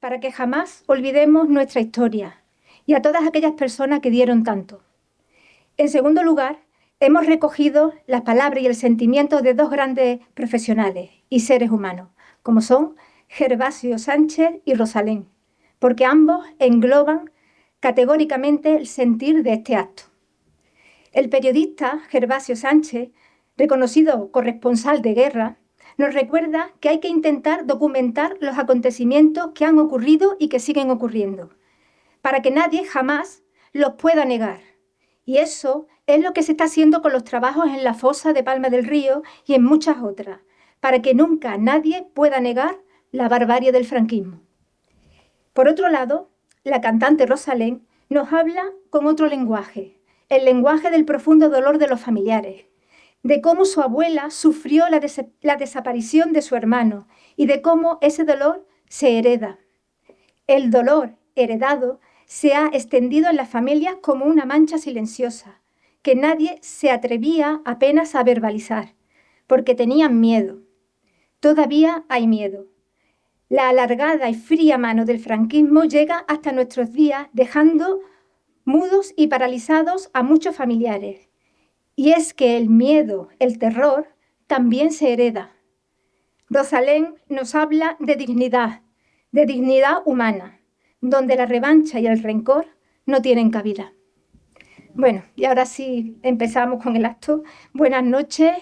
para que jamás olvidemos nuestra historia y a todas aquellas personas que dieron tanto. En segundo lugar, hemos recogido las palabras y el sentimiento de dos grandes profesionales y seres humanos, como son Gervasio Sánchez y Rosalén, porque ambos engloban categóricamente el sentir de este acto. El periodista Gervasio Sánchez, reconocido corresponsal de guerra, nos recuerda que hay que intentar documentar los acontecimientos que han ocurrido y que siguen ocurriendo, para que nadie jamás los pueda negar. Y eso es lo que se está haciendo con los trabajos en la fosa de Palma del Río y en muchas otras, para que nunca nadie pueda negar la barbarie del franquismo. Por otro lado, la cantante Rosalén nos habla con otro lenguaje, el lenguaje del profundo dolor de los familiares, de cómo su abuela sufrió la desaparición de su hermano y de cómo ese dolor se hereda. El dolor heredado se ha extendido en las familias como una mancha silenciosa, que nadie se atrevía apenas a verbalizar, porque tenían miedo. Todavía hay miedo. La alargada y fría mano del franquismo llega hasta nuestros días, dejando mudos y paralizados a muchos familiares. Y es que el miedo, el terror, también se hereda. Rosalén nos habla de dignidad humana, donde la revancha y el rencor no tienen cabida. Bueno, y ahora sí empezamos con el acto. Buenas noches.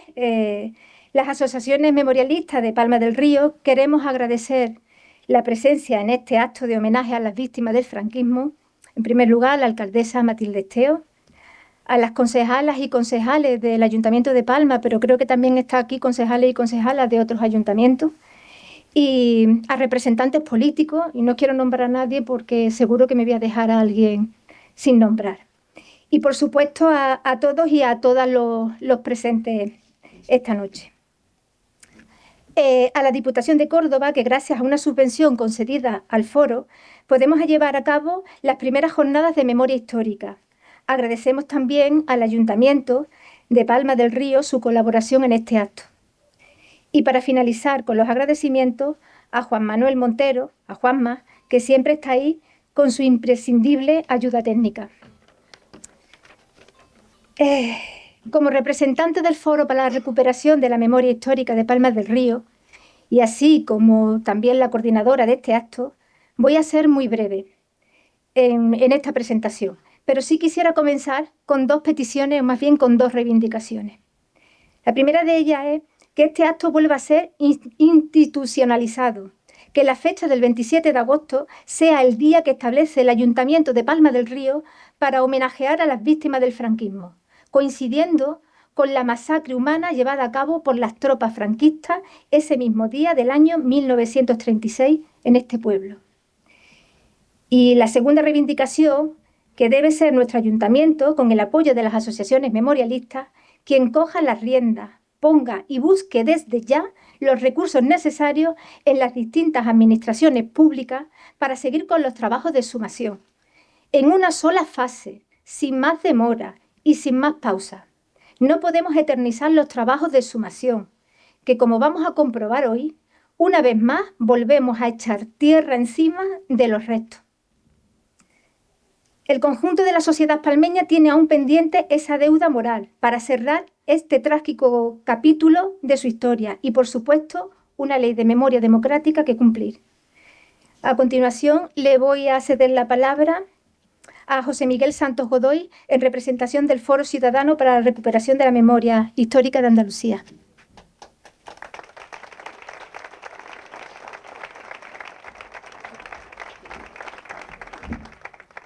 Las asociaciones memorialistas de Palma del Río queremos agradecer la presencia en este acto de homenaje a las víctimas del franquismo. En primer lugar, a la alcaldesa Matilde Esteo, a las concejalas y concejales del Ayuntamiento de Palma, pero creo que también está aquí concejales y concejalas de otros ayuntamientos, y a representantes políticos, y no quiero nombrar a nadie porque seguro que me voy a dejar a alguien sin nombrar. Y por supuesto a todos y a todas los presentes esta noche. A la Diputación de Córdoba, que gracias a una subvención concedida al foro, podemos llevar a cabo las primeras jornadas de memoria histórica. Agradecemos también al Ayuntamiento de Palma del Río su colaboración en este acto. Y para finalizar con los agradecimientos, a Juan Manuel Montero, a Juanma, que siempre está ahí con su imprescindible ayuda técnica. Como representante del Foro para la Recuperación de la Memoria Histórica de Palma del Río, y así como también la coordinadora de este acto, voy a ser muy breve en esta presentación, pero sí quisiera comenzar con dos peticiones, o más bien con dos reivindicaciones. La primera de ellas es que este acto vuelva a ser institucionalizado, que la fecha del 27 de agosto sea el día que establece el Ayuntamiento de Palma del Río para homenajear a las víctimas del franquismo, coincidiendo con la masacre humana llevada a cabo por las tropas franquistas ese mismo día del año 1936 en este pueblo. Y la segunda reivindicación, que debe ser nuestro ayuntamiento, con el apoyo de las asociaciones memorialistas, quien coja las riendas, ponga y busque desde ya los recursos necesarios en las distintas administraciones públicas para seguir con los trabajos de exhumación, en una sola fase, sin más demora y sin más pausa. No podemos eternizar los trabajos de exhumación, que como vamos a comprobar hoy, una vez más volvemos a echar tierra encima de los restos. El conjunto de la sociedad palmeña tiene aún pendiente esa deuda moral para cerrar este trágico capítulo de su historia y, por supuesto, una ley de memoria democrática que cumplir. A continuación, le voy a ceder la palabra a José Miguel Santos Godoy en representación del Foro Ciudadano para la Recuperación de la Memoria Histórica de Andalucía.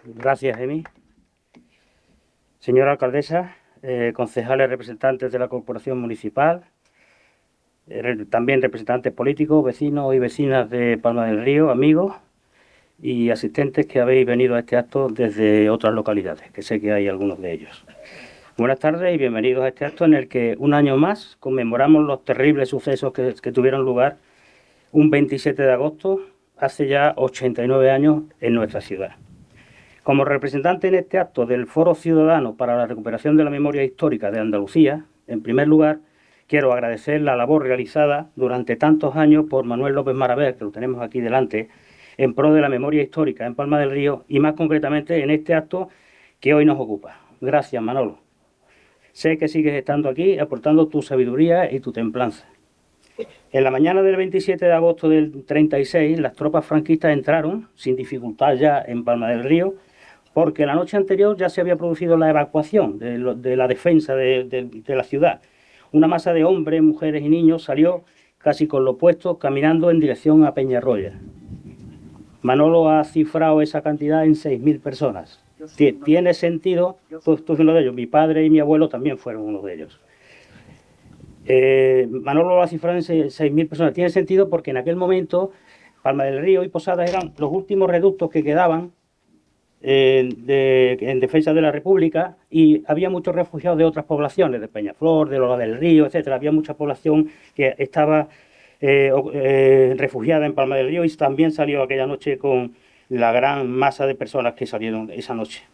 Gracias, Emi. Señora alcaldesa, concejales representantes de la Corporación Municipal, también representantes políticos, vecinos y vecinas de Palma del Río, amigos y asistentes que habéis venido a este acto desde otras localidades, que sé que hay algunos de ellos. Buenas tardes y bienvenidos a este acto en el que un año más conmemoramos los terribles sucesos que tuvieron lugar un 27 de agosto, hace ya 89 años en nuestra ciudad. Como representante en este acto del Foro Ciudadano para la Recuperación de la Memoria Histórica de Andalucía, en primer lugar, quiero agradecer la labor realizada durante tantos años por Manuel López Maraver, que lo tenemos aquí delante, en pro de la memoria histórica en Palma del Río y más concretamente en este acto que hoy nos ocupa. Gracias, Manolo. Sé que sigues estando aquí aportando tu sabiduría y tu templanza. En la mañana del 27 de agosto del 36, las tropas franquistas entraron, sin dificultad ya, en Palma del Río, porque la noche anterior ya se había producido la evacuación de la defensa de la ciudad. Una masa de hombres, mujeres y niños salió casi con lo puesto, caminando en dirección a Peñarroya. Manolo ha cifrado esa cantidad en 6.000 personas. Tiene sentido, tú eres uno de ellos, mi padre y mi abuelo también fueron uno de ellos. Manolo lo ha cifrado en 6.000 personas. Tiene sentido porque en aquel momento Palma del Río y Posadas eran los últimos reductos que quedaban en defensa de la República y había muchos refugiados de otras poblaciones, de Peñaflor, de Lola del Río, etcétera. Había mucha población que estaba refugiada en Palma del Río y también salió aquella noche con la gran masa de personas que salieron esa noche.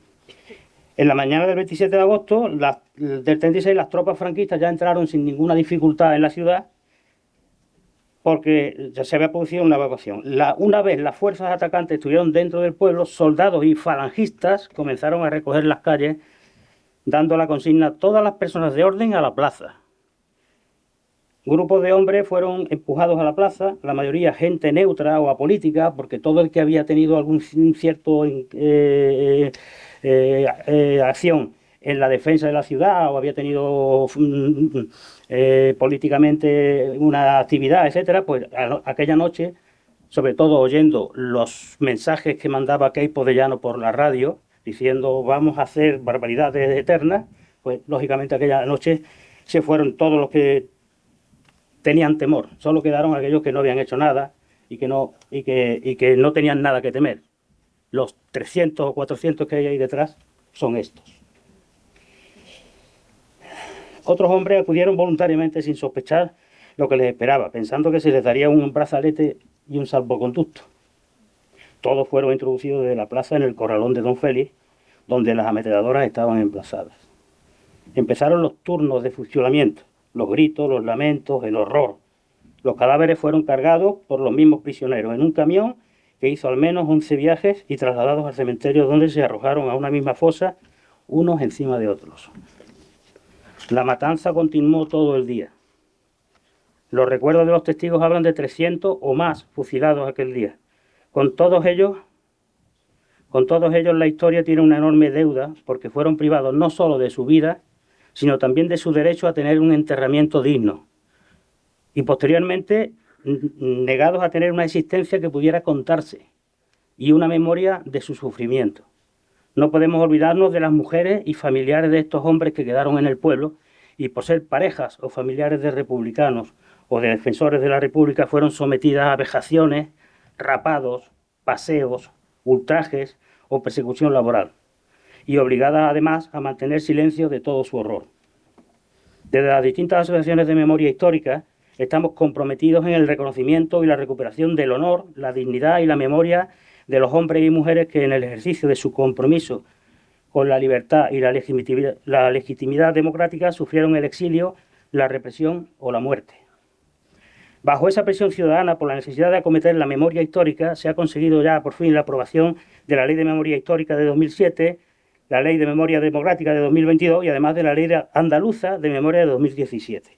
En la mañana del 27 de agosto del 36 las tropas franquistas ya entraron sin ninguna dificultad en la ciudad porque ya se había producido una evacuación. Una vez las fuerzas atacantes estuvieron dentro del pueblo, soldados y falangistas comenzaron a recoger las calles dando la consigna todas las personas de orden a la plaza. Grupos de hombres fueron empujados a la plaza, la mayoría gente neutra o apolítica, porque todo el que había tenido algún cierto acción en la defensa de la ciudad o había tenido políticamente una actividad, etcétera, pues aquella noche, sobre todo oyendo los mensajes que mandaba Queipo de Llano por la radio, diciendo vamos a hacer barbaridades eternas, pues lógicamente aquella noche se fueron todos los que tenían temor, solo quedaron aquellos que no habían hecho nada y que no tenían nada que temer. Los 300 o 400 que hay ahí detrás son estos. Otros hombres acudieron voluntariamente sin sospechar lo que les esperaba, pensando que se les daría un brazalete y un salvoconducto. Todos fueron introducidos desde la plaza en el corralón de Don Félix, donde las ametralladoras estaban emplazadas. Empezaron los turnos de fusilamiento, los gritos, los lamentos, el horror. Los cadáveres fueron cargados por los mismos prisioneros en un camión que hizo al menos 11 viajes y trasladados al cementerio donde se arrojaron a una misma fosa, unos encima de otros. La matanza continuó todo el día. Los recuerdos de los testigos hablan de 300 o más fusilados aquel día. Con todos ellos la historia tiene una enorme deuda porque fueron privados no solo de su vida, sino también de su derecho a tener un enterramiento digno. Y posteriormente negados a tener una existencia que pudiera contarse y una memoria de su sufrimiento. No podemos olvidarnos de las mujeres y familiares de estos hombres que quedaron en el pueblo y por ser parejas o familiares de republicanos o de defensores de la República fueron sometidas a vejaciones, rapados, paseos, ultrajes o persecución laboral y obligadas además a mantener silencio de todo su horror. Desde las distintas asociaciones de memoria histórica estamos comprometidos en el reconocimiento y la recuperación del honor, la dignidad y la memoria de los hombres y mujeres que en el ejercicio de su compromiso con la libertad y la legitimidad democrática sufrieron el exilio, la represión o la muerte. Bajo esa presión ciudadana por la necesidad de acometer la memoria histórica, se ha conseguido ya por fin la aprobación de la Ley de Memoria Histórica de 2007, la Ley de Memoria Democrática de 2022 y además de la Ley Andaluza de Memoria de 2017.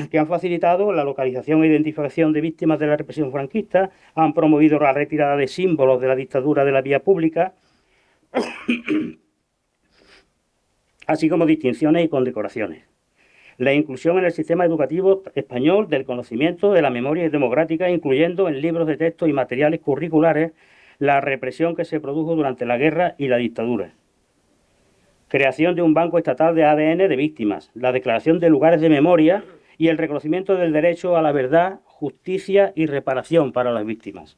Que han facilitado la localización e identificación de víctimas de la represión franquista, han promovido la retirada de símbolos de la dictadura de la vía pública, así como distinciones y condecoraciones. La inclusión en el sistema educativo español del conocimiento de la memoria democrática, incluyendo en libros de texto y materiales curriculares la represión que se produjo durante la guerra y la dictadura. Creación de un banco estatal de ADN de víctimas, la declaración de lugares de memoria y el reconocimiento del derecho a la verdad, justicia y reparación para las víctimas.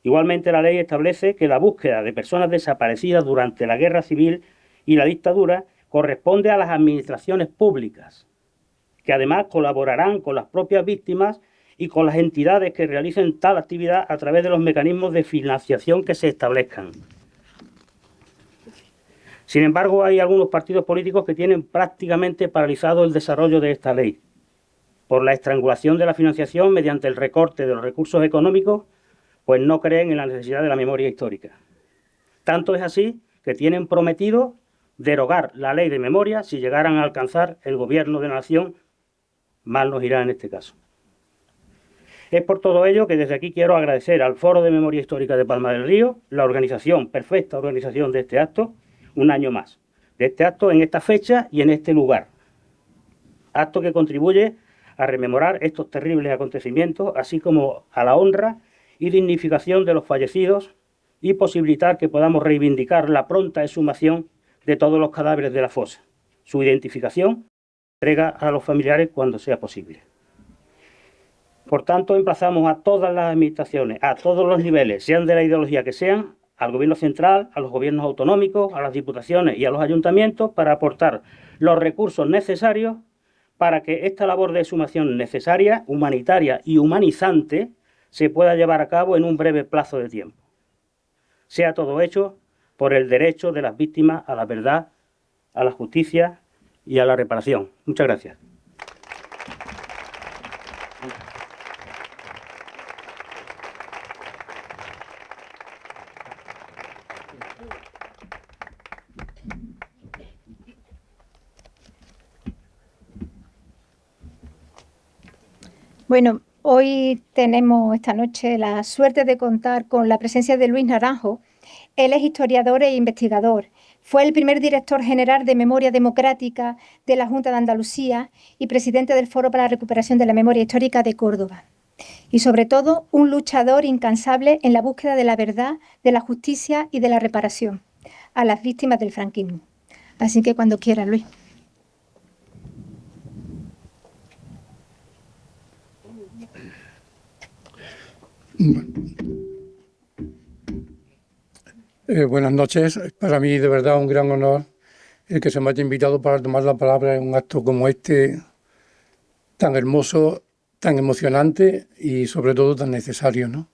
Igualmente, la ley establece que la búsqueda de personas desaparecidas durante la guerra civil y la dictadura corresponde a las administraciones públicas, que además colaborarán con las propias víctimas y con las entidades que realicen tal actividad a través de los mecanismos de financiación que se establezcan. Sin embargo, hay algunos partidos políticos que tienen prácticamente paralizado el desarrollo de esta ley, por la estrangulación de la financiación mediante el recorte de los recursos económicos, pues no creen en la necesidad de la memoria histórica. Tanto es así que tienen prometido derogar la ley de memoria si llegaran a alcanzar el gobierno de la nación. Mal nos irá en este caso. Es por todo ello que desde aquí quiero agradecer al Foro de Memoria Histórica de Palma del Río la organización, perfecta organización de este acto, un año más, de este acto en esta fecha y en este lugar. Acto que contribuye a rememorar estos terribles acontecimientos, así como a la honra y dignificación de los fallecidos y posibilitar que podamos reivindicar la pronta exhumación de todos los cadáveres de la fosa, su identificación, entrega a los familiares cuando sea posible. Por tanto, emplazamos a todas las administraciones, a todos los niveles, sean de la ideología que sean, al Gobierno central, a los gobiernos autonómicos, a las diputaciones y a los ayuntamientos para aportar los recursos necesarios para que esta labor de exhumación necesaria, humanitaria y humanizante se pueda llevar a cabo en un breve plazo de tiempo. Sea todo hecho por el derecho de las víctimas a la verdad, a la justicia y a la reparación. Muchas gracias. Bueno, hoy tenemos esta noche la suerte de contar con la presencia de Luis Naranjo. Él es historiador e investigador. Fue el primer director general de Memoria Democrática de la Junta de Andalucía y presidente del Foro para la Recuperación de la Memoria Histórica de Córdoba. Y sobre todo, un luchador incansable en la búsqueda de la verdad, de la justicia y de la reparación a las víctimas del franquismo. Así que cuando quiera, Luis. Buenas noches. Para mí, de verdad, un gran honor el que se me haya invitado para tomar la palabra en un acto como este, tan hermoso, tan emocionante y, sobre todo, tan necesario, ¿no?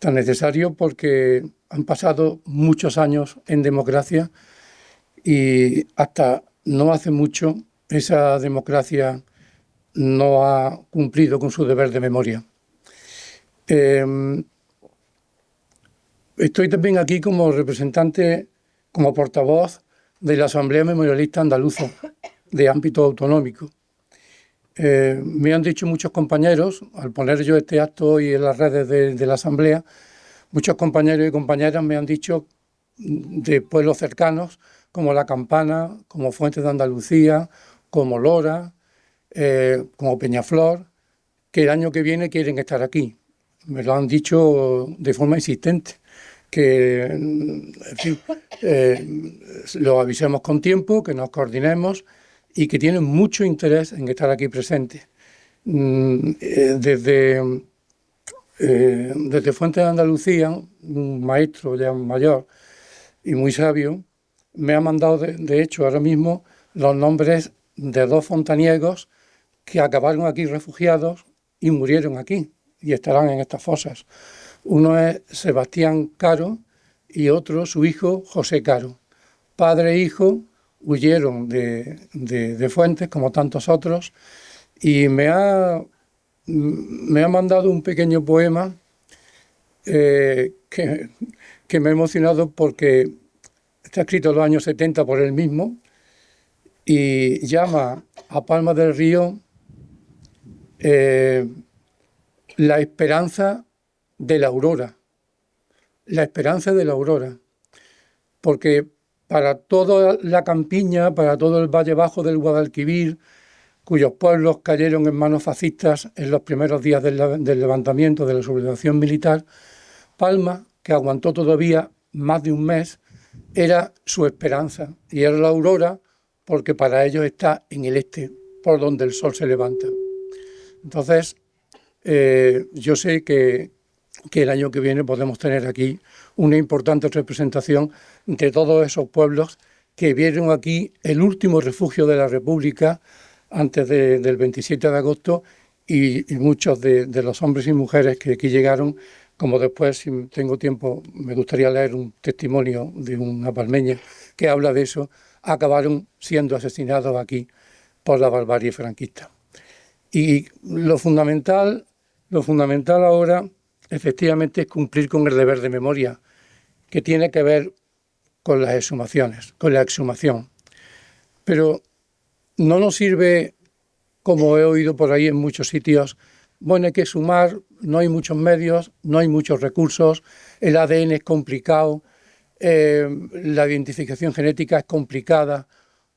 Tan necesario porque han pasado muchos años en democracia y hasta no hace mucho esa democracia no ha cumplido con su deber de memoria. Estoy también aquí como representante, como portavoz de la Asamblea Memorialista Andaluza de ámbito autonómico. Me han dicho muchos compañeros, al poner yo este acto hoy en las redes de la Asamblea, muchos compañeros y compañeras me han dicho de pueblos cercanos, como La Campana, como Fuentes de Andalucía, como Lora, como Peñaflor, que el año que viene quieren estar aquí. Me lo han dicho de forma insistente, que en fin, lo avisemos con tiempo, que nos coordinemos y que tienen mucho interés en estar aquí presentes. Desde Fuentes de Andalucía, un maestro ya mayor y muy sabio, me ha mandado, de hecho, ahora mismo los nombres de 2 fontaniegos que acabaron aquí refugiados y murieron aquí y estarán en estas fosas. Uno es Sebastián Caro y otro su hijo José Caro. Padre e hijo huyeron de Fuentes, como tantos otros, y me ha mandado un pequeño poema que me ha emocionado porque está escrito en los años 70 por él mismo y llama a Palma del Río la esperanza de la aurora. La esperanza de la aurora. Porque para toda la campiña, para todo el valle bajo del Guadalquivir, cuyos pueblos cayeron en manos fascistas en los primeros días del levantamiento, de la sublevación militar, Palma, que aguantó todavía más de un mes, era su esperanza y era la aurora porque para ellos está en el este, por donde el sol se levanta. Entonces, yo sé que el año que viene podemos tener aquí una importante representación de todos esos pueblos que vieron aquí el último refugio de la República antes del 27 de agosto y muchos de los hombres y mujeres que aquí llegaron, como después, si tengo tiempo, me gustaría leer un testimonio de una palmeña que habla de eso, acabaron siendo asesinados aquí por la barbarie franquista. Y lo fundamental ahora efectivamente es cumplir con el deber de memoria, que tiene que ver con las exhumaciones, con la exhumación. Pero no nos sirve, como he oído por ahí en muchos sitios, bueno, hay que exhumar, no hay muchos medios, no hay muchos recursos, el ADN es complicado, la identificación genética es complicada,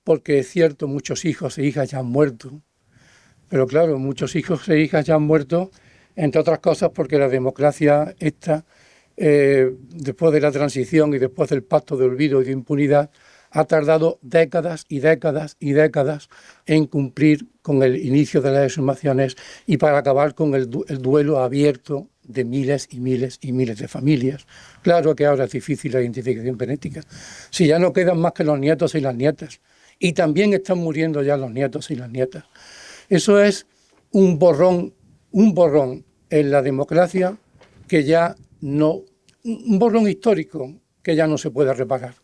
porque es cierto, muchos hijos e hijas ya han muerto. Pero claro, muchos hijos e hijas ya han muerto, entre otras cosas porque la democracia esta, después de la transición y después del pacto de olvido y de impunidad, ha tardado décadas y décadas y décadas en cumplir con el inicio de las exhumaciones y para acabar con el duelo abierto de miles y miles y miles de familias. Claro que ahora es difícil la identificación genética. Si ya no quedan más que los nietos y las nietas, y también están muriendo ya los nietos y las nietas. Eso es un borrón en la democracia que ya no, un borrón histórico que ya no se puede reparar.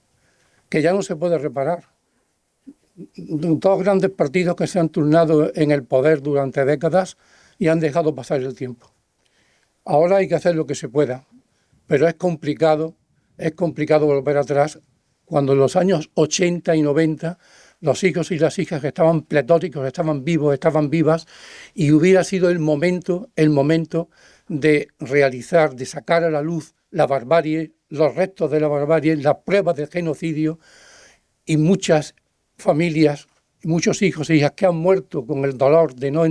Dos grandes partidos que se han turnado en el poder durante décadas y han dejado pasar el tiempo. Ahora hay que hacer lo que se pueda, pero es complicado volver atrás cuando en los años 80 y 90 los hijos y las hijas estaban pletóricos, estaban vivos, estaban vivas, y hubiera sido el momento de realizar, de sacar a la luz la barbarie, los restos de la barbarie, las pruebas del genocidio, y muchas familias, muchos hijos e hijas que han muerto con el dolor de no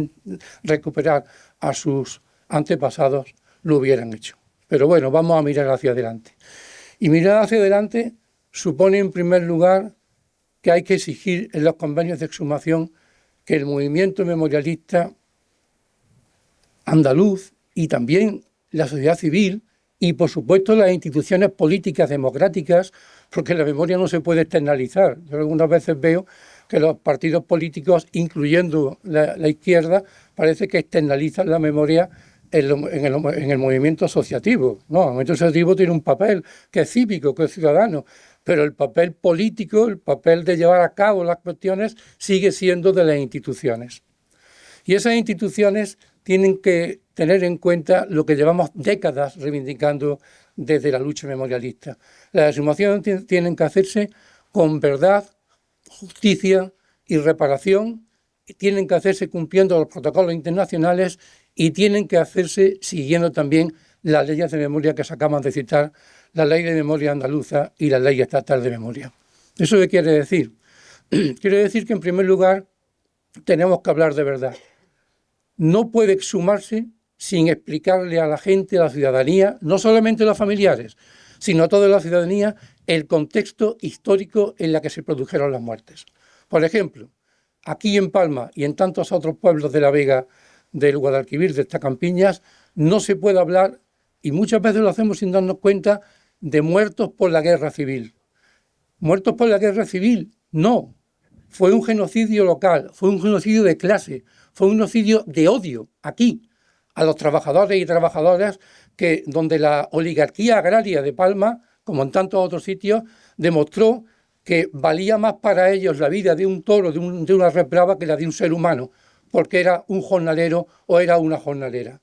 recuperar a sus antepasados, lo hubieran hecho. Pero bueno, vamos a mirar hacia adelante. Y mirar hacia adelante supone, en primer lugar, que hay que exigir en los convenios de exhumación que el movimiento memorialista andaluz y también la sociedad civil y, por supuesto, las instituciones políticas democráticas, porque la memoria no se puede externalizar. Yo algunas veces veo que los partidos políticos, incluyendo la izquierda, parece que externalizan la memoria en el movimiento asociativo. No, el movimiento asociativo tiene un papel que es cívico, que es ciudadano, pero el papel político, el papel de llevar a cabo las cuestiones, sigue siendo de las instituciones. Y esas instituciones tienen que tener en cuenta lo que llevamos décadas reivindicando desde la lucha memorialista. Las exhumaciones tienen que hacerse con verdad, justicia y reparación, y tienen que hacerse cumpliendo los protocolos internacionales y tienen que hacerse siguiendo también las leyes de memoria que se acaban de citar, la ley de memoria andaluza y la ley estatal de memoria. ¿Eso qué quiere decir? Quiere decir que, en primer lugar, tenemos que hablar de verdad. No puede exhumarse sin explicarle a la gente, a la ciudadanía, no solamente a los familiares, sino a toda la ciudadanía, el contexto histórico en el que se produjeron las muertes. Por ejemplo, aquí en Palma y en tantos otros pueblos de la Vega, del Guadalquivir, de estas campiñas, no se puede hablar, y muchas veces lo hacemos sin darnos cuenta, de muertos por la guerra civil. ¿Muertos por la guerra civil? No. Fue un genocidio local, fue un genocidio de clase, fue un genocidio de odio aquí, a los trabajadores y trabajadoras, donde la oligarquía agraria de Palma, como en tantos otros sitios, demostró que valía más para ellos la vida de un toro, de una res brava, que la de un ser humano, porque era un jornalero o era una jornalera.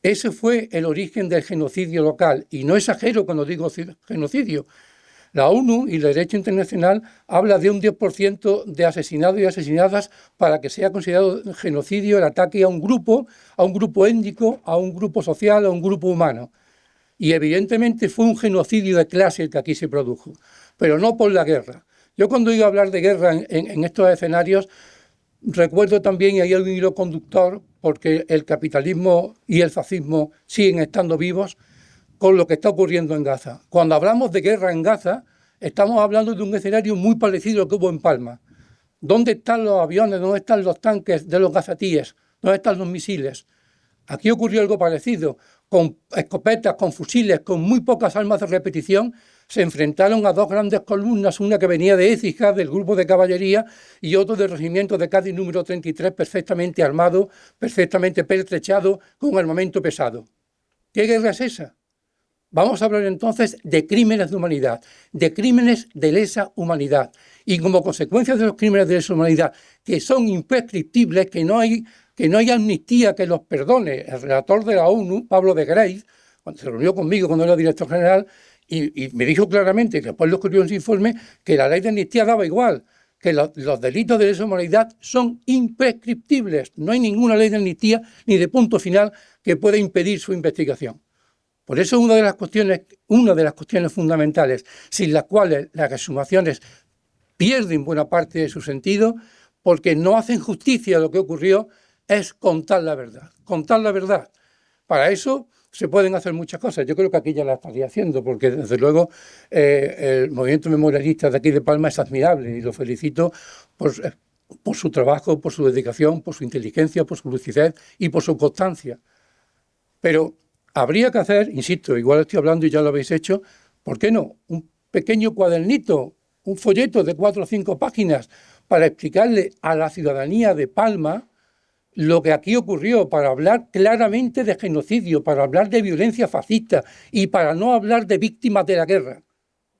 Ese fue el origen del genocidio local, y no exagero cuando digo genocidio. La ONU y el derecho internacional habla de un 10% de asesinados y asesinadas para que sea considerado genocidio el ataque a un grupo étnico, a un grupo social, a un grupo humano. Y evidentemente fue un genocidio de clase el que aquí se produjo, pero no por la guerra. Yo cuando oigo hablar de guerra en estos escenarios, recuerdo también, y hay un hilo conductor, porque el capitalismo y el fascismo siguen estando vivos, con lo que está ocurriendo en Gaza. Cuando hablamos de guerra en Gaza, estamos hablando de un escenario muy parecido al que hubo en Palma. ¿Dónde están los aviones? ¿Dónde están los tanques de los gazatíes? ¿Dónde están los misiles? Aquí ocurrió algo parecido. Con escopetas, con fusiles, con muy pocas armas de repetición, se enfrentaron a dos grandes columnas, una que venía de Écija, del grupo de caballería, y otro del regimiento de Cádiz número 33, perfectamente armado, perfectamente pertrechado, con armamento pesado. ¿Qué guerra es esa? Vamos a hablar entonces de crímenes de humanidad, de crímenes de lesa humanidad. Y como consecuencia de los crímenes de lesa humanidad, que son imprescriptibles, que que no hay amnistía que los perdone. El relator de la ONU, Pablo de Grey, cuando se reunió conmigo cuando era director general, y me dijo claramente, que después lo escribió en su informe, que la ley de amnistía daba igual, que los delitos de lesa humanidad son imprescriptibles. No hay ninguna ley de amnistía ni de punto final que pueda impedir su investigación. Por eso una de las cuestiones fundamentales, sin las cuales las exhumaciones pierden buena parte de su sentido, porque no hacen justicia a lo que ocurrió, es contar la verdad. Contar la verdad. Para eso se pueden hacer muchas cosas. Yo creo que aquí ya la estaría haciendo, porque desde luego el movimiento memorialista de aquí de Palma es admirable y lo felicito por su trabajo, por su dedicación, por su inteligencia, por su lucidez y por su constancia. Pero habría que hacer, insisto, igual estoy hablando y ya lo habéis hecho, ¿por qué no? Un pequeño cuadernito, un folleto de 4 o 5 páginas para explicarle a la ciudadanía de Palma lo que aquí ocurrió, para hablar claramente de genocidio, para hablar de violencia fascista y para no hablar de víctimas de la guerra,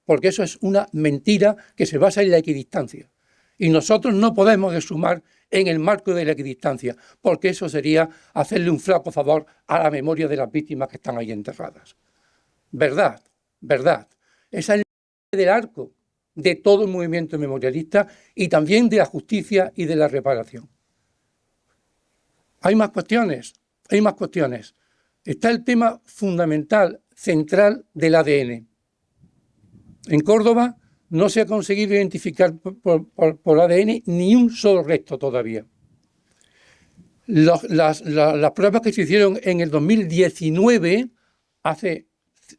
porque eso es una mentira que se basa en la equidistancia. Y nosotros no podemos exhumar en el marco de la equidistancia, porque eso sería hacerle un flaco favor a la memoria de las víctimas que están ahí enterradas. Verdad, verdad. Esa es la del arco de todo el movimiento memorialista y también de la justicia y de la reparación. Hay más cuestiones, hay más cuestiones. Está el tema fundamental, central del ADN. En Córdoba no se ha conseguido identificar por ADN ni un solo resto todavía. Las pruebas que se hicieron en el 2019, hace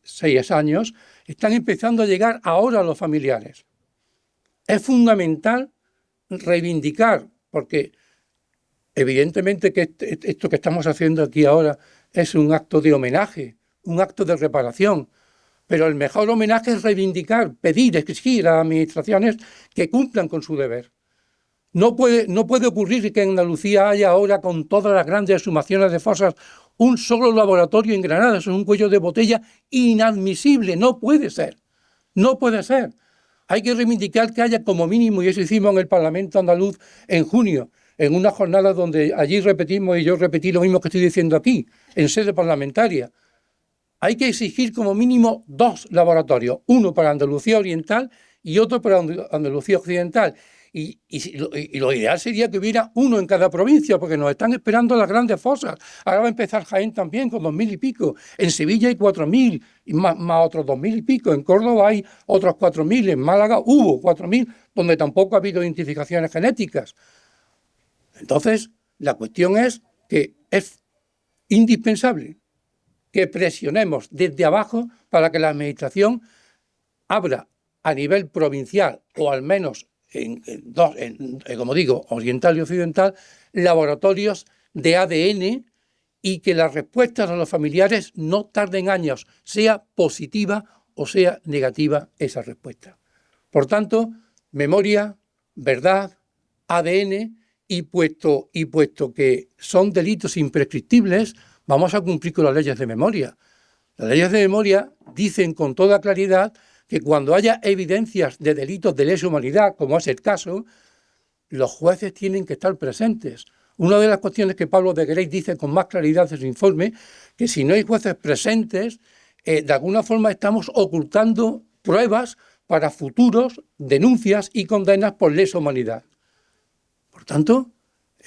6 años, están empezando a llegar ahora a los familiares. Es fundamental reivindicar, porque evidentemente que esto que estamos haciendo aquí ahora es un acto de homenaje, un acto de reparación, pero el mejor homenaje es reivindicar, pedir, exigir a las administraciones que cumplan con su deber. No puede ocurrir que en Andalucía haya ahora, con todas las grandes exhumaciones de fosas, un solo laboratorio en Granada. Eso es un cuello de botella inadmisible. No puede ser. No puede ser. Hay que reivindicar que haya como mínimo, y eso hicimos en el Parlamento andaluz en junio, en una jornada donde allí repetimos, y yo repetí lo mismo que estoy diciendo aquí, en sede parlamentaria. Hay que exigir como mínimo 2 laboratorios, uno para Andalucía Oriental y otro para Andalucía Occidental. Y lo ideal sería que hubiera uno en cada provincia, porque nos están esperando las grandes fosas. Ahora va a empezar Jaén también con 2.000 y pico. En Sevilla hay 4.000, y más otros 2.000 y pico. En Córdoba hay otros 4.000. En Málaga hubo 4.000, donde tampoco ha habido identificaciones genéticas. Entonces, la cuestión es que es indispensable que presionemos desde abajo para que la administración abra a nivel provincial, o al menos como digo, oriental y occidental, laboratorios de ADN, y que las respuestas a los familiares no tarden años, sea positiva o sea negativa esa respuesta. Por tanto, memoria, verdad, ADN, y puesto que son delitos imprescriptibles, vamos a cumplir con las leyes de memoria. Las leyes de memoria dicen con toda claridad que cuando haya evidencias de delitos de lesa humanidad, como es el caso, los jueces tienen que estar presentes. Una de las cuestiones que Pablo de Grey dice con más claridad en su informe, que si no hay jueces presentes, de alguna forma estamos ocultando pruebas para futuros denuncias y condenas por lesa humanidad. Por tanto,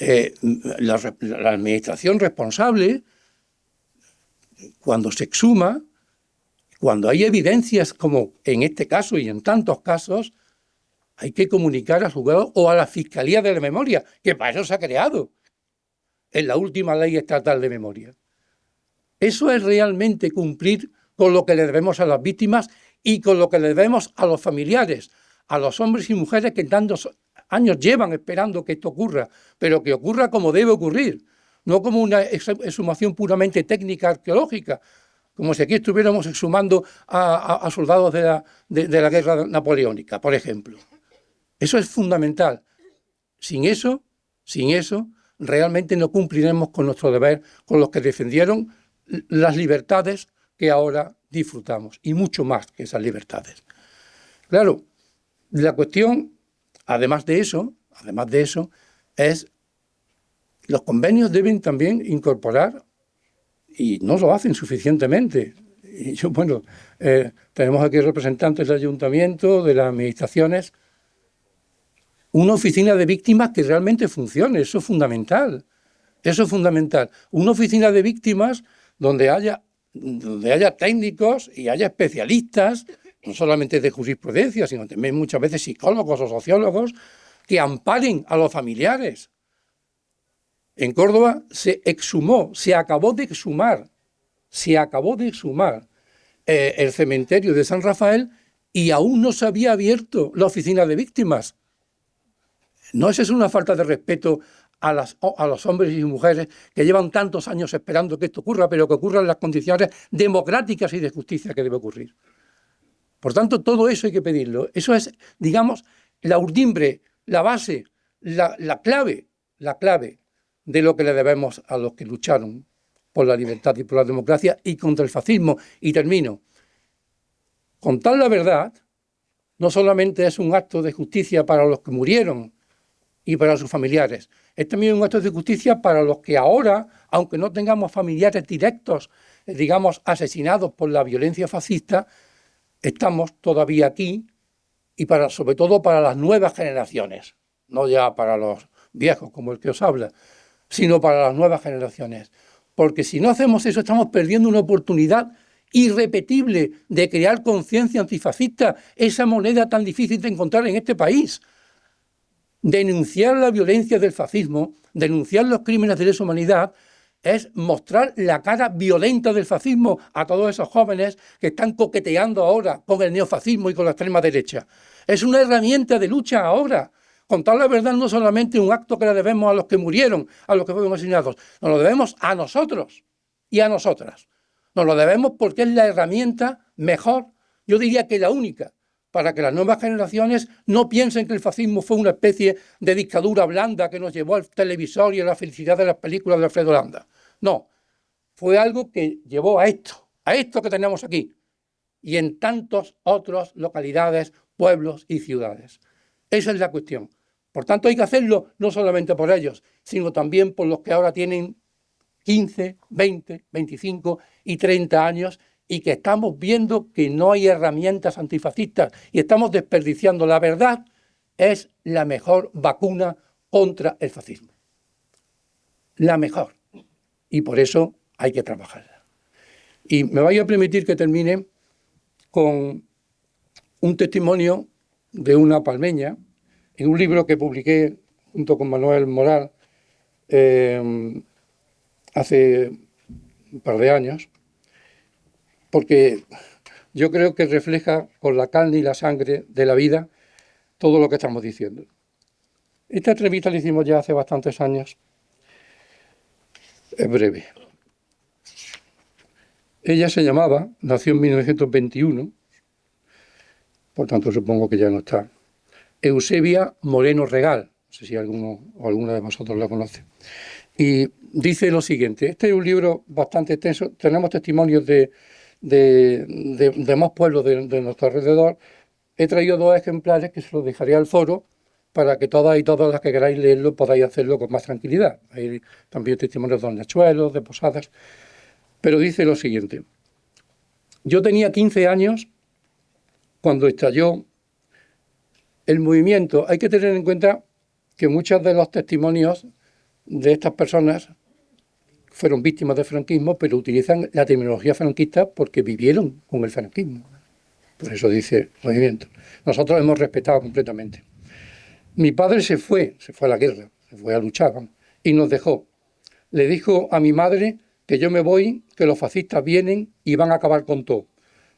la administración responsable, cuando se exhuma, cuando hay evidencias como en este caso y en tantos casos, hay que comunicar al juzgado o a la Fiscalía de la Memoria, que para eso se ha creado en la última ley estatal de memoria. Eso es realmente cumplir con lo que le debemos a las víctimas y con lo que le debemos a los familiares, a los hombres y mujeres que tantos años llevan esperando que esto ocurra, pero que ocurra como debe ocurrir, no como una exhumación puramente técnica arqueológica, como si aquí estuviéramos exhumando a soldados de la guerra napoleónica, por ejemplo. Eso es fundamental. Sin eso, realmente no cumpliremos con nuestro deber, con los que defendieron las libertades que ahora disfrutamos, y mucho más que esas libertades. Claro, la cuestión, además de eso, es Los convenios deben también incorporar, y no lo hacen suficientemente. Y yo, bueno, tenemos aquí representantes del ayuntamiento, de las administraciones, una oficina de víctimas que realmente funcione, eso es fundamental. Eso es fundamental. Una oficina de víctimas donde haya técnicos y haya especialistas, no solamente de jurisprudencia, sino también muchas veces psicólogos o sociólogos, que amparen a los familiares. En Córdoba se acabó de exhumar el cementerio de San Rafael y aún no se había abierto la oficina de víctimas. ¿No es eso una falta de respeto a los hombres y mujeres que llevan tantos años esperando que esto ocurra, pero que ocurra en las condiciones democráticas y de justicia que debe ocurrir? Por tanto, todo eso hay que pedirlo. Eso es, digamos, la urdimbre, la base, la clave de lo que le debemos a los que lucharon por la libertad y por la democracia y contra el fascismo. Y termino. Contar la verdad no solamente es un acto de justicia para los que murieron y para sus familiares, es también un acto de justicia para los que ahora, aunque no tengamos familiares directos, digamos, asesinados por la violencia fascista, estamos todavía aquí y sobre todo para las nuevas generaciones, no ya para los viejos como el que os habla, sino para las nuevas generaciones. Porque si no hacemos eso, estamos perdiendo una oportunidad irrepetible de crear conciencia antifascista, esa moneda tan difícil de encontrar en este país. Denunciar la violencia del fascismo, denunciar los crímenes de lesa humanidad, es mostrar la cara violenta del fascismo a todos esos jóvenes que están coqueteando ahora con el neofascismo y con la extrema derecha. Es una herramienta de lucha ahora. Contar la verdad no es solamente un acto que le debemos a los que murieron, a los que fueron asesinados, nos lo debemos a nosotros y a nosotras. Nos lo debemos porque es la herramienta mejor, yo diría que la única, para que las nuevas generaciones no piensen que el fascismo fue una especie de dictadura blanda que nos llevó al televisor y a la felicidad de las películas de Alfredo Landa. No, fue algo que llevó a esto que tenemos aquí, y en tantas otras localidades, pueblos y ciudades. Esa es la cuestión. Por tanto, hay que hacerlo no solamente por ellos, sino también por los que ahora tienen 15, 20, 25 y 30 años y que estamos viendo que no hay herramientas antifascistas y estamos desperdiciando. La verdad es la mejor vacuna contra el fascismo. La mejor. Y por eso hay que trabajarla. Y me voy a permitir que termine con un testimonio de una palmeña en un libro que publiqué junto con Manuel Moral hace un par de años, porque yo creo que refleja con la carne y la sangre de la vida todo lo que estamos diciendo. Esta entrevista la hicimos ya hace bastantes años. Es breve. Ella nació en 1921, por tanto supongo que ya no está, Eusebia Moreno Regal, no sé si alguno o alguna de vosotros la conoce. Y dice lo siguiente, este es un libro bastante extenso, tenemos testimonios de más pueblos de nuestro alrededor. He traído 2 ejemplares que se los dejaré al foro para que todas y todas las que queráis leerlo podáis hacerlo con más tranquilidad. Hay también testimonios de Nachuelos, de Posadas. Pero dice lo siguiente. Yo tenía 15 años cuando estalló el movimiento. Hay que tener en cuenta que muchos de los testimonios de estas personas fueron víctimas del franquismo, pero utilizan la terminología franquista porque vivieron con el franquismo. Por eso dice movimiento. Nosotros hemos respetado completamente. Mi padre se fue a la guerra, se fue a luchar, y nos dejó. Le dijo a mi madre que yo me voy, que los fascistas vienen y van a acabar con todo.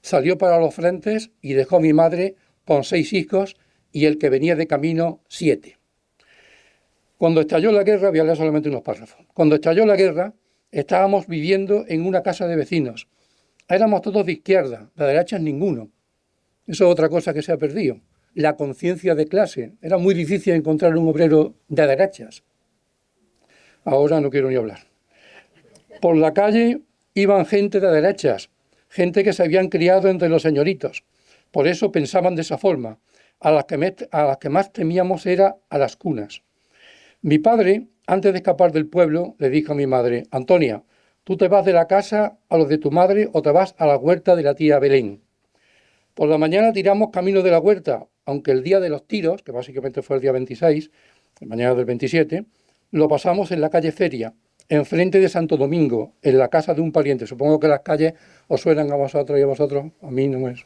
Salió para los frentes y dejó a mi madre con 6 hijos y el que venía de camino 7. Cuando estalló la guerra, voy a leer solamente unos párrafos. Cuando estalló la guerra, estábamos viviendo en una casa de vecinos. Éramos todos de izquierda, de derechas ninguno. Eso es otra cosa que se ha perdido. La conciencia de clase. Era muy difícil encontrar un obrero de derechas. Ahora no quiero ni hablar. Por la calle iban gente de derechas, gente que se habían criado entre los señoritos. Por eso pensaban de esa forma. A las que más temíamos era a las cunas. Mi padre antes de escapar del pueblo, le dije a mi madre: Antonia, tú te vas de la casa a los de tu madre o te vas a la huerta de la tía Belén. Por la mañana tiramos camino de la huerta, aunque el día de los tiros, que básicamente fue el día 26, la mañana del 27, lo pasamos en la calle Feria, enfrente de Santo Domingo, en la casa de un pariente. Supongo que las calles os suenan a vosotros y a vosotros, a mí no es.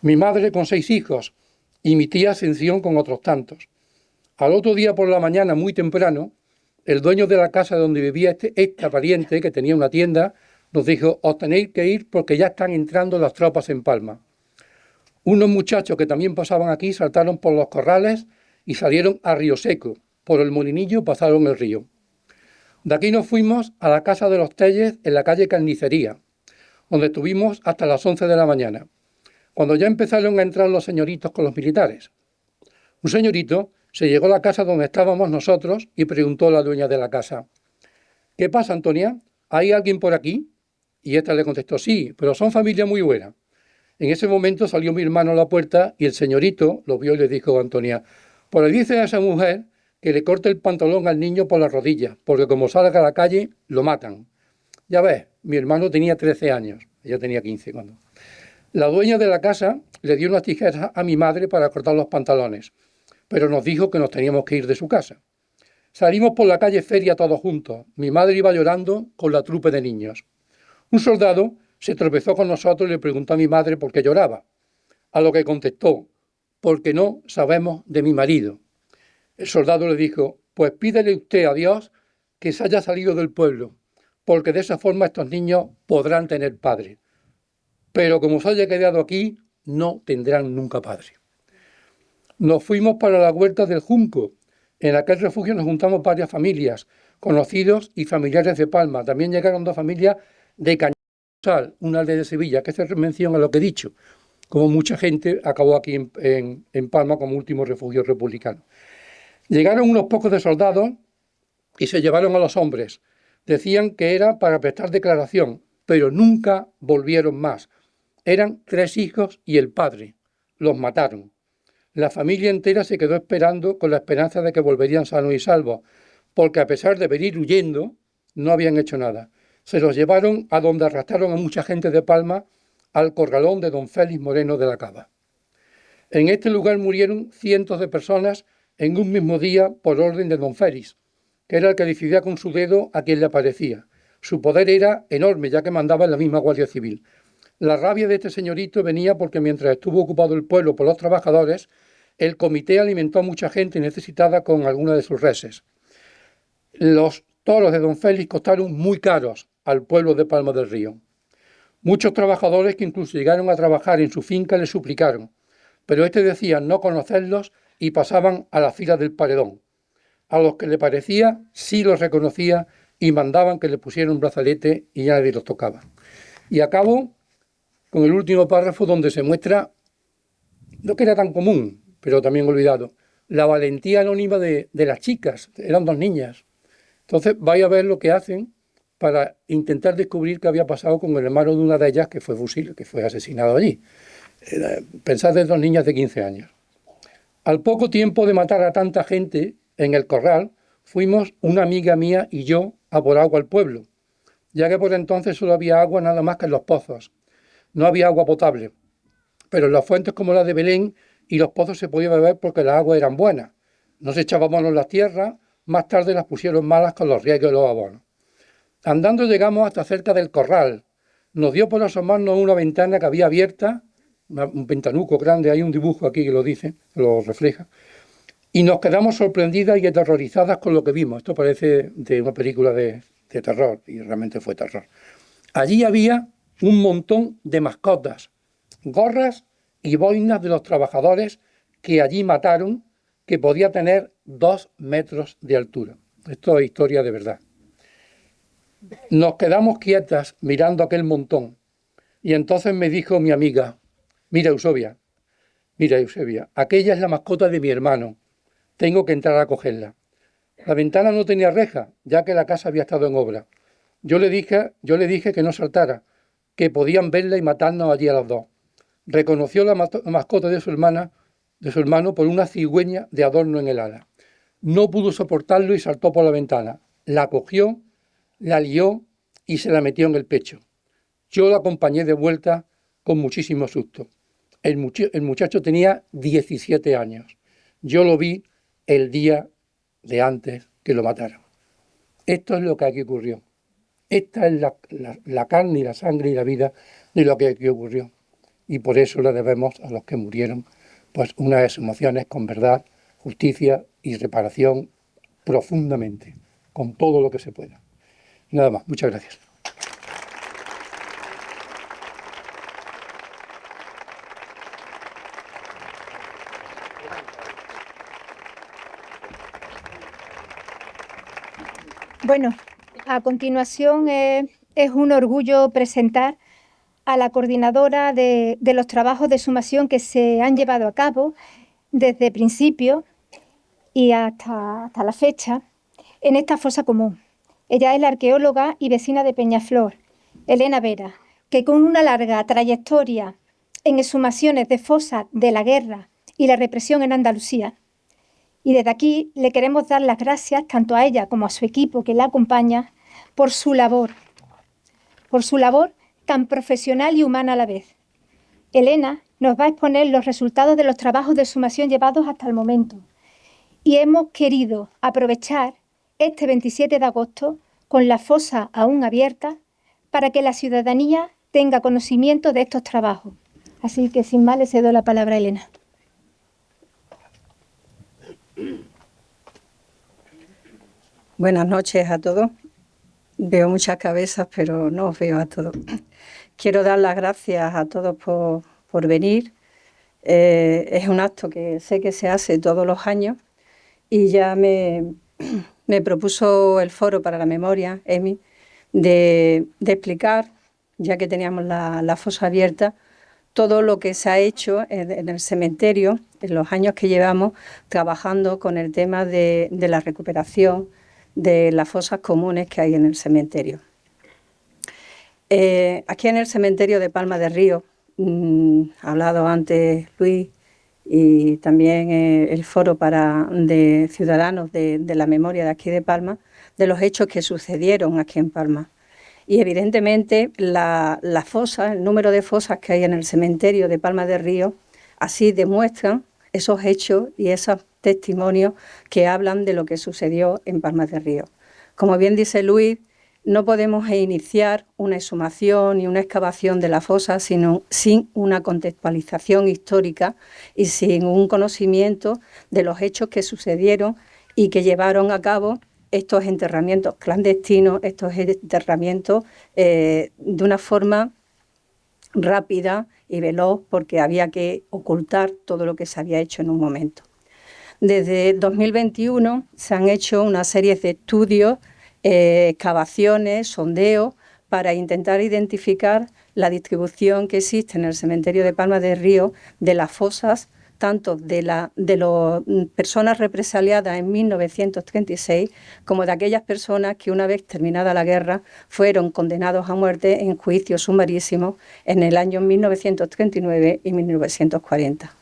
Mi madre con 6 hijos y mi tía Ascensión con otros tantos. Al otro día por la mañana, muy temprano, el dueño de la casa donde vivía esta pariente, que tenía una tienda, nos dijo: os tenéis que ir porque ya están entrando las tropas en Palma. Unos muchachos que también pasaban aquí saltaron por los corrales y salieron a Río Seco. Por el Molinillo pasaron el río. De aquí nos fuimos a la casa de los Telles en la calle Carnicería, donde estuvimos hasta las 11 de la mañana, cuando ya empezaron a entrar los señoritos con los militares. Un señorito se llegó a la casa donde estábamos nosotros y preguntó a la dueña de la casa: ¿qué pasa, Antonia? ¿Hay alguien por aquí? Y esta le contestó: sí, pero son familia muy buena. En ese momento salió mi hermano a la puerta y el señorito lo vio y le dijo a Antonia: pues le dice a esa mujer que le corte el pantalón al niño por las rodillas, porque como salga a la calle, lo matan. Ya ves, mi hermano tenía 13 años, ella tenía 15 cuando. La dueña de la casa le dio unas tijeras a mi madre para cortar los pantalones, pero nos dijo que nos teníamos que ir de su casa. Salimos por la calle Feria todos juntos. Mi madre iba llorando con la trupe de niños. Un soldado se tropezó con nosotros y le preguntó a mi madre por qué lloraba, a lo que contestó: porque no sabemos de mi marido. El soldado le dijo: pues pídele usted a Dios que se haya salido del pueblo, porque de esa forma estos niños podrán tener padre. Pero como se haya quedado aquí, no tendrán nunca padre. Nos fuimos para la huerta del Junco. En aquel refugio nos juntamos varias familias, conocidos y familiares de Palma. También llegaron 2 familias de Cañal, una aldea de Sevilla, que hace mención a lo que he dicho, como mucha gente acabó aquí en Palma como último refugio republicano. Llegaron unos pocos de soldados y se llevaron a los hombres. Decían que era para prestar declaración, pero nunca volvieron más. Eran 3 hijos y el padre. Los mataron. La familia entera se quedó esperando con la esperanza de que volverían sanos y salvos, porque a pesar de venir huyendo, no habían hecho nada. Se los llevaron a donde arrastraron a mucha gente de Palma, al corralón de don Félix Moreno de la Cava. En este lugar murieron cientos de personas en un mismo día por orden de don Félix, que era el que decidía con su dedo a quien le aparecía. Su poder era enorme, ya que mandaba en la misma Guardia Civil. La rabia de este señorito venía porque mientras estuvo ocupado el pueblo por los trabajadores, el comité alimentó a mucha gente necesitada con alguna de sus reses. Los toros de don Félix costaron muy caros al pueblo de Palma del Río. Muchos trabajadores que incluso llegaron a trabajar en su finca le suplicaron, pero este decía no conocerlos y pasaban a la fila del paredón. A los que le parecía sí los reconocía y mandaban que le pusieran un brazalete y ya nadie los tocaba. Y acabo con el último párrafo donde se muestra lo que era tan común, pero también olvidado, la valentía anónima de las chicas. Eran 2 niñas. Entonces vais a ver lo que hacen para intentar descubrir qué había pasado con el hermano de una de ellas que fue asesinado allí. Pensad de 2 niñas de 15 años. Al poco tiempo de matar a tanta gente en el corral, fuimos una amiga mía y yo a por agua al pueblo, ya que por entonces solo había agua nada más que en los pozos. No había agua potable, pero en las fuentes como la de Belén y los pozos se podía beber porque las aguas eran buenas. No se echaba mano en las tierras, más tarde las pusieron malas con los riegos y los abonos. Andando llegamos hasta cerca del corral. Nos dio por asomarnos una ventana que había abierta, un ventanuco grande, hay un dibujo aquí que lo dice, lo refleja, y nos quedamos sorprendidas y aterrorizadas con lo que vimos. Esto parece de una película de terror, y realmente fue terror. Allí había un montón de mascotas, gorras y boinas de los trabajadores que allí mataron, que podía tener 2 metros de altura. Esto es historia de verdad. Nos quedamos quietas mirando aquel montón y entonces me dijo mi amiga: mira Eusebia, aquella es la mascota de mi hermano, tengo que entrar a cogerla. La ventana no tenía reja, ya que la casa había estado en obra. Yo le dije que no saltara, que podían verla y matarnos allí a los 2. Reconoció la mascota de su hermano por una cigüeña de adorno en el ala. no pudo soportarlo y saltó por la ventana. La cogió, la lió y se la metió en el pecho. Yo la acompañé de vuelta con muchísimo susto. El muchacho tenía 17 años. Yo lo vi el día de antes que lo mataron. Esto es lo que aquí ocurrió. Esta es la carne y la sangre y la vida de lo que aquí ocurrió. Y por eso le debemos a los que murieron pues unas exhumaciones con verdad, justicia y reparación profundamente, con todo lo que se pueda. Nada más, muchas gracias. Bueno, a continuación es un orgullo presentar a la coordinadora de los trabajos de exhumación que se han llevado a cabo desde principio y hasta la fecha en esta fosa común. Ella es la arqueóloga y vecina de Peñaflor, Elena Vera, que con una larga trayectoria en exhumaciones de fosas de la guerra y la represión en Andalucía. Y desde aquí le queremos dar las gracias tanto a ella como a su equipo que la acompaña por su labor tan profesional y humana a la vez. Elena nos va a exponer los resultados de los trabajos de exhumación llevados hasta el momento. Y hemos querido aprovechar este 27 de agosto con la fosa aún abierta para que la ciudadanía tenga conocimiento de estos trabajos. Así que sin más le cedo la palabra a Elena. Buenas noches a todos. Veo muchas cabezas, pero no os veo a todos. Quiero dar las gracias a todos por venir. Es un acto que sé que se hace todos los años y ya me propuso el Foro para la Memoria, EMI, de explicar, ya que teníamos la fosa abierta, todo lo que se ha hecho en el cementerio en los años que llevamos trabajando con el tema de la recuperación de las fosas comunes que hay en el cementerio. Aquí en el cementerio de Palma de Río, ha hablado antes Luis y también el Foro de Ciudadanos de la Memoria de aquí de Palma, de los hechos que sucedieron aquí en Palma. Y evidentemente la fosa, el número de fosas que hay en el cementerio de Palma de Río, así demuestran esos hechos y esos testimonios que hablan de lo que sucedió en Palma de Río. Como bien dice Luis, no podemos iniciar una exhumación y una excavación de la fosa sin una contextualización histórica y sin un conocimiento de los hechos que sucedieron y que llevaron a cabo estos enterramientos clandestinos, estos enterramientos de una forma rápida y veloz, porque había que ocultar todo lo que se había hecho en un momento. Desde 2021 se han hecho una serie de estudios, excavaciones, sondeos, para intentar identificar la distribución que existe en el cementerio de Palma de Río de las fosas, tanto de las personas represaliadas en 1936 como de aquellas personas que una vez terminada la guerra fueron condenados a muerte en juicios sumarísimos en el año 1939 y 1940.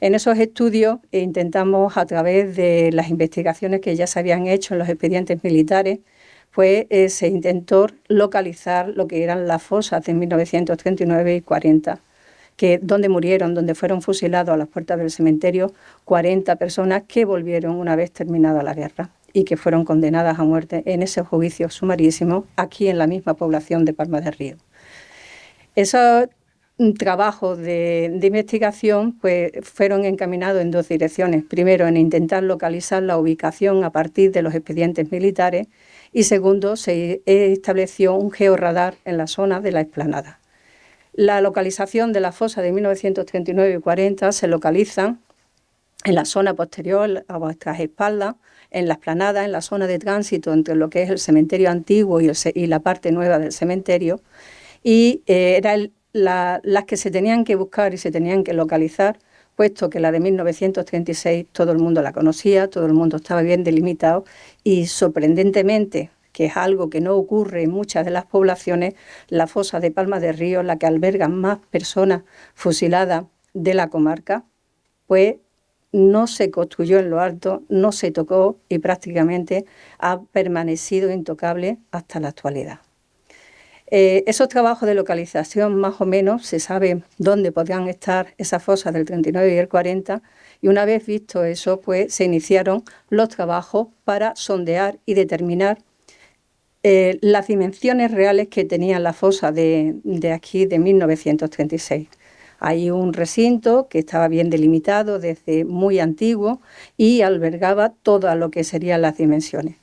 En esos estudios intentamos, a través de las investigaciones que ya se habían hecho en los expedientes militares, pues se intentó localizar lo que eran las fosas de 1939 y 40, donde murieron, donde fueron fusilados a las puertas del cementerio 40 personas que volvieron una vez terminada la guerra y que fueron condenadas a muerte en ese juicio sumarísimo aquí en la misma población de Palma de Río. Esos trabajos de investigación pues, fueron encaminados en dos direcciones. Primero, en intentar localizar la ubicación a partir de los expedientes militares y segundo, se estableció un georradar en la zona de la explanada. La localización de la fosa de 1939 y 40 se localizan en la zona posterior a vuestras espaldas, en la explanada, en la zona de tránsito entre lo que es el cementerio antiguo y la parte nueva del cementerio, y eran las que se tenían que buscar y se tenían que localizar, puesto que la de 1936 todo el mundo la conocía, todo el mundo estaba bien delimitado y sorprendentemente, que es algo que no ocurre en muchas de las poblaciones, la fosa de Palma de Río, la que alberga más personas fusiladas de la comarca, pues no se construyó en lo alto, no se tocó y prácticamente ha permanecido intocable hasta la actualidad. Esos trabajos de localización, más o menos, se sabe dónde podrían estar esas fosas del 39 y el 40, y una vez visto eso, pues se iniciaron los trabajos para sondear y determinar las dimensiones reales que tenía la fosa de aquí de 1936. Hay un recinto que estaba bien delimitado desde muy antiguo y albergaba todo lo que serían las dimensiones.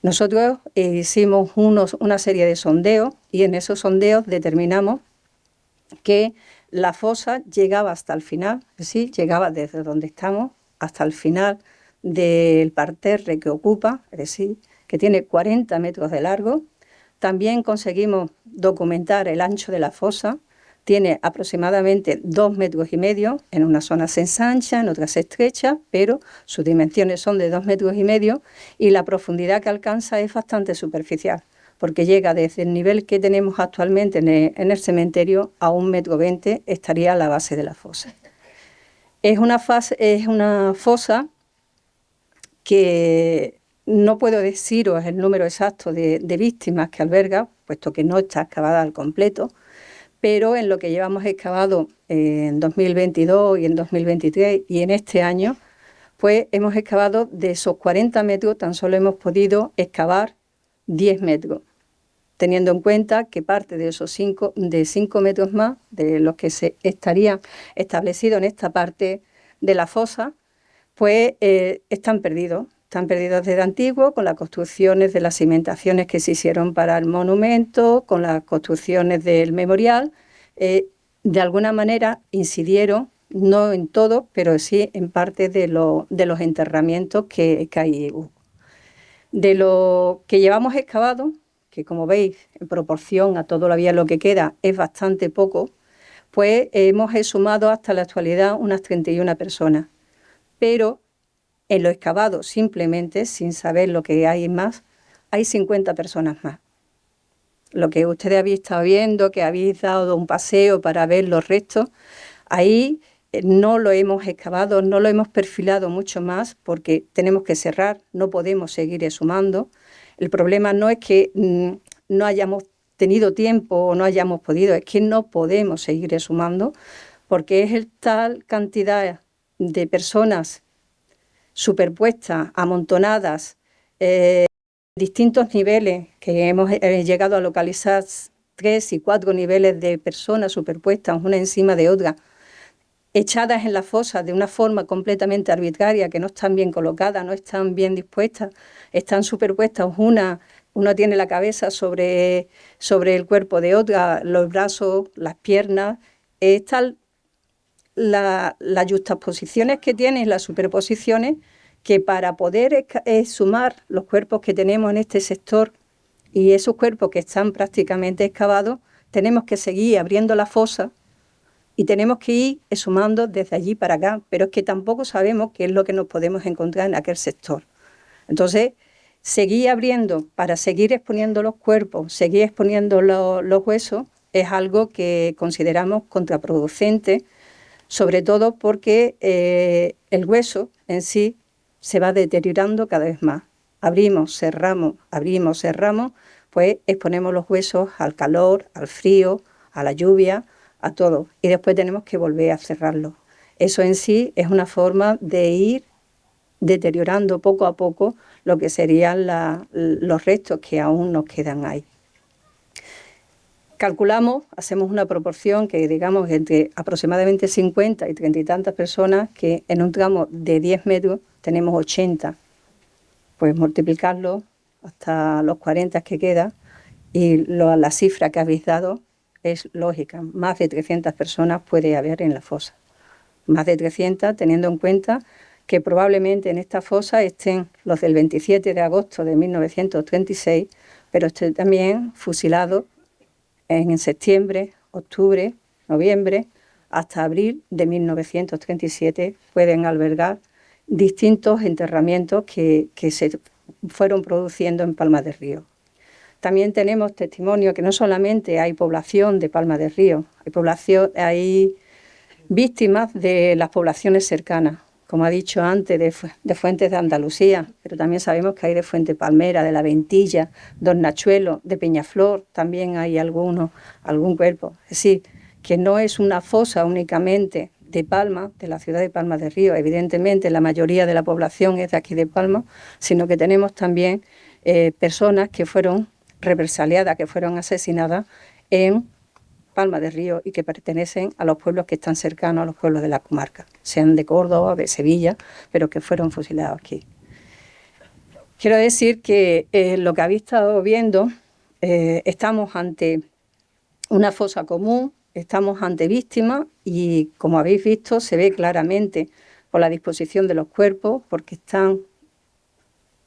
Nosotros hicimos una serie de sondeos y en esos sondeos determinamos que la fosa llegaba hasta el final, es decir, llegaba desde donde estamos hasta el final del parterre que ocupa, es decir, que tiene 40 metros de largo. También conseguimos documentar el ancho de la fosa. Tiene aproximadamente 2,5 metros. En una zona se ensancha, en otras se estrecha, pero sus dimensiones son de 2,5 metros y la profundidad que alcanza es bastante superficial, porque llega desde el nivel que tenemos actualmente en el cementerio a 1,20 m, estaría a la base de la fosa. Es una fosa que no puedo deciros el número exacto de víctimas que alberga, puesto que no está excavada al completo, pero en lo que llevamos excavado en 2022 y en 2023 y en este año, pues hemos excavado de esos 40 metros, tan solo hemos podido excavar 10 metros, teniendo en cuenta que parte de esos 5 metros más, de los que se estarían establecidos en esta parte de la fosa, pues están perdidos desde antiguo, con las construcciones de las cimentaciones que se hicieron para el monumento, con las construcciones del memorial. De alguna manera incidieron, no en todo, pero sí en parte de los enterramientos que hay. De lo que llevamos excavado, que como veis, en proporción a todo lo que queda, es bastante poco, pues hemos exhumado hasta la actualidad unas 31 personas. Pero en lo excavado, simplemente, sin saber lo que hay más, hay 50 personas más. Lo que ustedes habéis estado viendo, que habéis dado un paseo para ver los restos, ahí no lo hemos excavado, no lo hemos perfilado mucho más porque tenemos que cerrar, no podemos seguir exhumando. El problema no es que no hayamos tenido tiempo o no hayamos podido, es que no podemos seguir exhumando porque es tal cantidad de personas superpuestas, amontonadas, distintos niveles, que hemos llegado a localizar 3 y 4 niveles de personas superpuestas, una encima de otra, echadas en la fosa de una forma completamente arbitraria, que no están bien colocadas, no están bien dispuestas, están superpuestas, una tiene la cabeza sobre el cuerpo de otra, los brazos, las piernas, están las yuxtaposiciones que tienen, las superposiciones, que para poder sumar los cuerpos que tenemos en este sector y esos cuerpos que están prácticamente excavados, tenemos que seguir abriendo la fosa y tenemos que ir exhumando desde allí para acá, pero es que tampoco sabemos qué es lo que nos podemos encontrar en aquel sector. Entonces, seguir abriendo para seguir exponiendo los cuerpos, seguir exponiendo los huesos, es algo que consideramos contraproducente, sobre todo porque el hueso en sí se va deteriorando cada vez más. Abrimos, cerramos, pues exponemos los huesos al calor, al frío, a la lluvia, a todo. Y después tenemos que volver a cerrarlos. Eso en sí es una forma de ir deteriorando poco a poco lo que serían los restos que aún nos quedan ahí. Calculamos, hacemos una proporción que digamos entre aproximadamente 50 y 30 y tantas personas, que en un tramo de 10 metros tenemos 80. Pues multiplicarlo hasta los 40 que queda y la cifra que habéis dado es lógica. Más de 300 personas puede haber en la fosa. Más de 300, teniendo en cuenta que probablemente en esta fosa estén los del 27 de agosto de 1936, pero estén también fusilados en septiembre, octubre, noviembre, hasta abril de 1937, pueden albergar distintos enterramientos que se fueron produciendo en Palma del Río. También tenemos testimonio que no solamente hay población de Palma del Río, hay víctimas de las poblaciones cercanas. como ha dicho antes, de Fuentes de Andalucía, pero también sabemos que hay de Fuente Palmera, de La Ventilla, Don Nachuelo, de Peñaflor, también hay algún cuerpo. Es decir, que no es una fosa únicamente de Palma, de la ciudad de Palma de Río, evidentemente la mayoría de la población es de aquí de Palma, sino que tenemos también personas que fueron represaliadas, que fueron asesinadas en Palma de Río y que pertenecen a los pueblos que están cercanos a los pueblos de la comarca, sean de Córdoba, de Sevilla, pero que fueron fusilados aquí. Quiero decir que lo que habéis estado viendo, estamos ante una fosa común, estamos ante víctimas y, como habéis visto, se ve claramente por la disposición de los cuerpos, porque están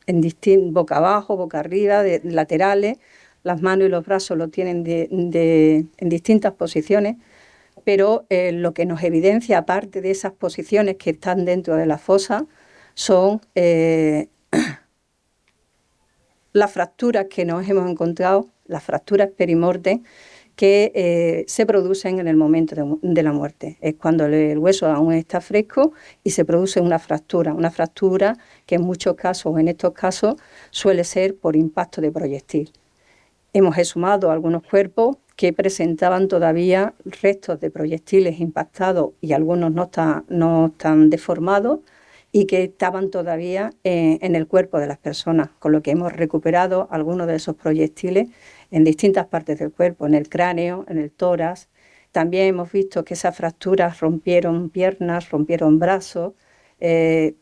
en boca abajo, boca arriba, laterales. Las manos y los brazos lo tienen en distintas posiciones, pero lo que nos evidencia, aparte de esas posiciones que están dentro de la fosa, son las fracturas que nos hemos encontrado, las fracturas perimortes que se producen en el momento de la muerte. Es cuando el hueso aún está fresco y se produce una fractura que en muchos casos, o en estos casos, suele ser por impacto de proyectil. Hemos exhumado algunos cuerpos que presentaban todavía restos de proyectiles impactados y algunos no están deformados y que estaban todavía en el cuerpo de las personas, con lo que hemos recuperado algunos de esos proyectiles en distintas partes del cuerpo, en el cráneo, en el tórax. También hemos visto que esas fracturas rompieron piernas, rompieron brazos, de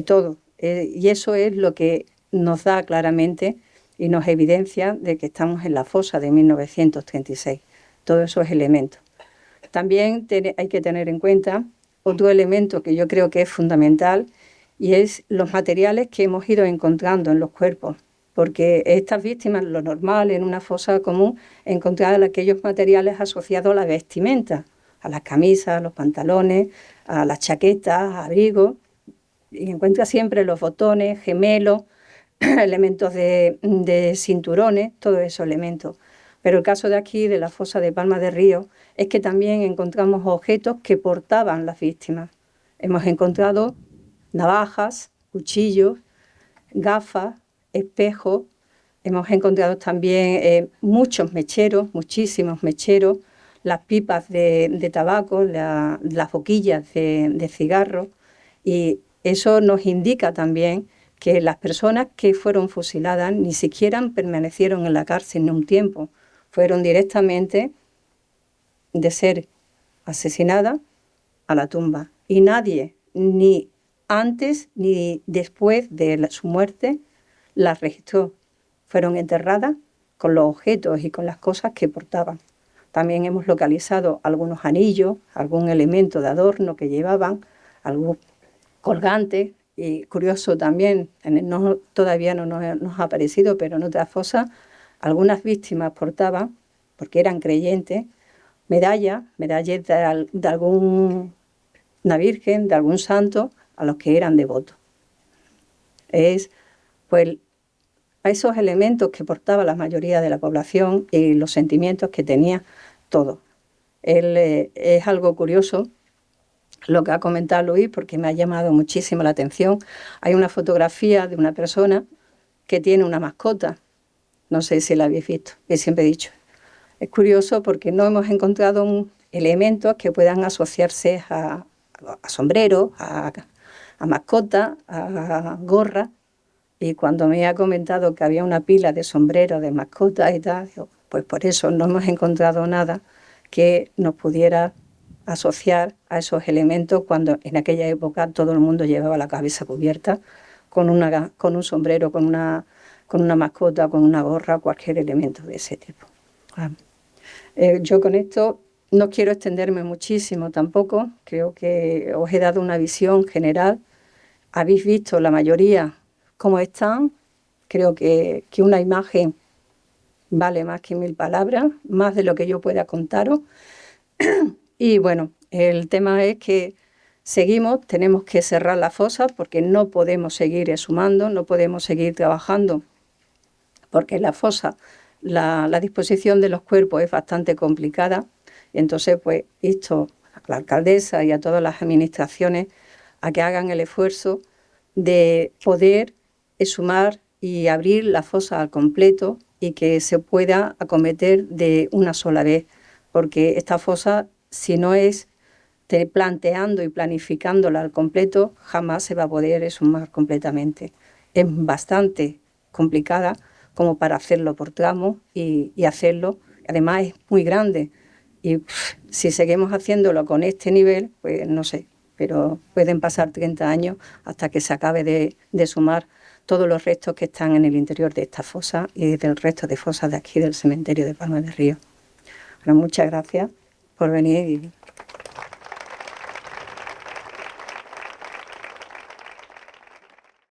todo. Y eso es lo que nos da claramente y nos evidencia de que estamos en la fosa de 1936, todos esos elementos. También hay que tener en cuenta otro elemento que yo creo que es fundamental y es los materiales que hemos ido encontrando en los cuerpos, porque estas víctimas, lo normal en una fosa común, encontrar aquellos materiales asociados a la vestimenta, a las camisas, a los pantalones, a las chaquetas, abrigos, y encuentra siempre los botones, gemelos, elementos de cinturones, todos esos elementos. Pero el caso de aquí, de la fosa de Palma de Río, es que también encontramos objetos que portaban las víctimas. Hemos encontrado navajas, cuchillos, gafas, espejos. Hemos encontrado también muchos mecheros, muchísimos mecheros, las pipas de tabaco, las boquillas de cigarros. Y eso nos indica también que las personas que fueron fusiladas ni siquiera permanecieron en la cárcel ni un tiempo, fueron directamente de ser asesinadas a la tumba. Y nadie, ni antes ni después de su muerte, las registró. Fueron enterradas con los objetos y con las cosas que portaban. También hemos localizado algunos anillos, algún elemento de adorno que llevaban, algún colgante. Y curioso también, todavía no nos ha aparecido, pero en otras fosas algunas víctimas portaban, porque eran creyentes, medallas de alguna virgen, de algún santo, a los que eran devotos. Es pues a esos elementos que portaba la mayoría de la población y los sentimientos que tenía todo. Es algo curioso lo que ha comentado Luis, porque me ha llamado muchísimo la atención. Hay una fotografía de una persona que tiene una mascota. No sé si la habéis visto, que siempre he dicho. Es curioso porque no hemos encontrado elementos que puedan asociarse a sombreros, a mascotas, a gorras. Y cuando me ha comentado que había una pila de sombreros, de mascotas y tal, digo, pues por eso no hemos encontrado nada que nos pudiera asociar a esos elementos cuando en aquella época todo el mundo llevaba la cabeza cubierta con un sombrero, con una mascota, con una gorra, cualquier elemento de ese tipo. Yo con esto no quiero extenderme muchísimo tampoco, creo que os he dado una visión general. Habéis visto la mayoría cómo están, creo que una imagen vale más que 1000 palabras, más de lo que yo pueda contaros. Y bueno, el tema es que tenemos que cerrar la fosa porque no podemos seguir exhumando, no podemos seguir trabajando, porque la fosa, la disposición de los cuerpos es bastante complicada. Y entonces, pues, la alcaldesa y a todas las administraciones a que hagan el esfuerzo de poder exhumar y abrir la fosa al completo y que se pueda acometer de una sola vez, porque esta fosa, si no es planteando y planificándola al completo, jamás se va a poder exhumar completamente. Es bastante complicada como para hacerlo por tramos y hacerlo, además es muy grande, y si seguimos haciéndolo con este nivel, pues no sé, pero pueden pasar 30 años hasta que se acabe de sumar todos los restos que están en el interior de esta fosa y del resto de fosas de aquí del cementerio de Palma del Río. Bueno, muchas gracias por venir y